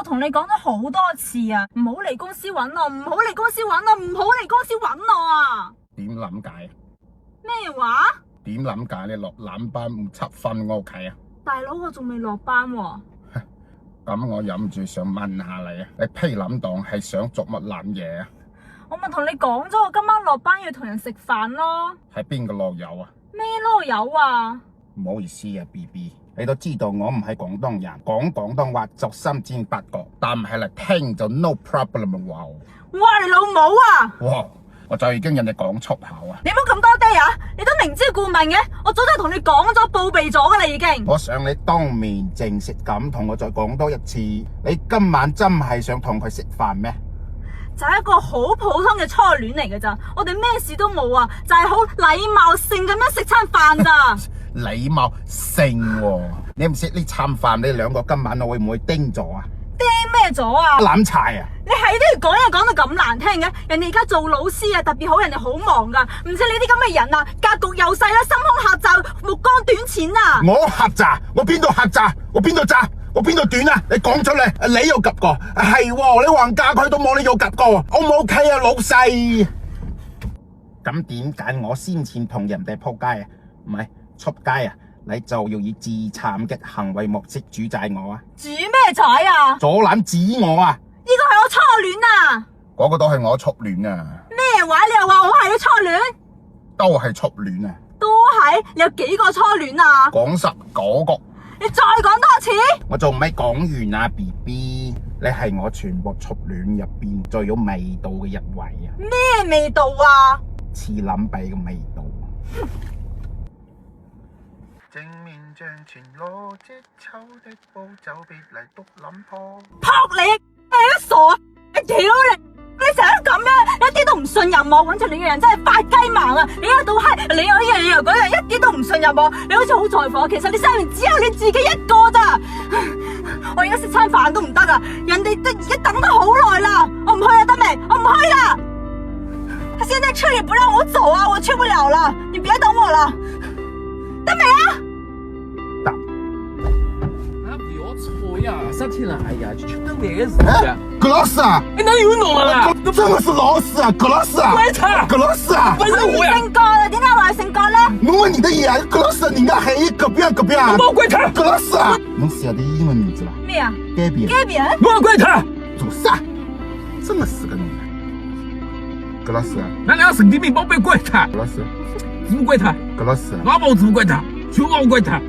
我同你講咗好多次啊，唔好嚟公司揾我，唔好嚟公司揾我，唔好嚟公司揾我啊！點諗解？咩話？點諗解你落攬班唔七分我屋企啊？大佬，我仲未落班喎。咁我忍唔住想問下你啊，你批諗當係想做乜撚嘢啊？我咪同你講咗，我今晚落班要同人食飯咯。係邊個落友啊？咩囉柚啊？唔好意思啊 ，BB， 你都知道我唔係廣東人，講廣東話就心戰八角，但係嚟聽就 no problem 哇！哇，你老母啊！哇！我就已經人哋講粗口啊！你唔好咁多爹啊！你都明知故問嘅，我早就同你講咗，報備咗噶啦已經。我想你當面正式咁同我再講多一次，你今晚真係想同佢食飯咩？就係一個好普通嘅初戀嚟嘅咋，我哋咩事都冇啊，就係好禮貌性咁樣食餐飯咋。禮貌性喎，你唔識呢餐飯，你兩個今晚我會唔會叮咗啊？叮咩咗啊？攬柴啊！你係都要講嘢講到咁難聽嘅，人哋而家做老師啊，特別好，人哋好忙噶，唔似你啲咁嘅人啊，格局又細啦，心胸狹窄，目光短淺啊！我狹窄，我邊度狹窄？我邊度窄？我邊度短啊？你講出嚟，你有及過？係喎，你還嫁佢都冇你有及過，O 唔 OK 啊，老細？咁點解我先前同人哋撲街啊？唔係出街啊？你就要以自殘嘅行為模式主宰我啊？煮咩仔啊？左攬指我啊？呢個係我初戀啊！嗰個都係我初戀啊！咩話？你又話我係你初戀？都係初戀啊！都係？你有幾個初戀啊？講實嗰個。你再講多次？我仲未講完啊 ，BB， 你係我全部初戀入邊最有味道嘅一位啊！咩味道啊？似諗鼻嘅味道。正面像全裸即醜的步就別嚟篤諗破。撲你！你都傻啊！屌你！你成日都咁樣，一啲都唔信任我，揾出你嘅人真係發雞盲啊！你又到閪，你又呢樣你又嗰樣，一啲都唔信任我。你好似好在乎我，其實你身邊只有你自己一個咋。我而家食餐飯都唔得啊！人哋都已經等得好耐啦，我唔去啊，得未？我唔去啦！他現在車也不讓我走啊，我去不了了，你別等我了，得未啊？得。啊，不要吵呀！啥天了？哎呀，就等那个事情。葛老師啊！你哪有弄啊？真的是老師啊！葛老師啊！鬼他！葛老師啊！不是我呀！姓葛啊？點解話姓葛咧？我問你的嘢，葛老師，你應該係隔壁啊，隔壁啊！我怪他！葛老師啊！能寫我的英文名字吧？咩啊？Gabriel。我怪他！做啥？這麼死個你！葛老師啊！那兩個神經病寶貝怪他！葛老師，不怪他！葛老師，我冇不怪他，就我怪他。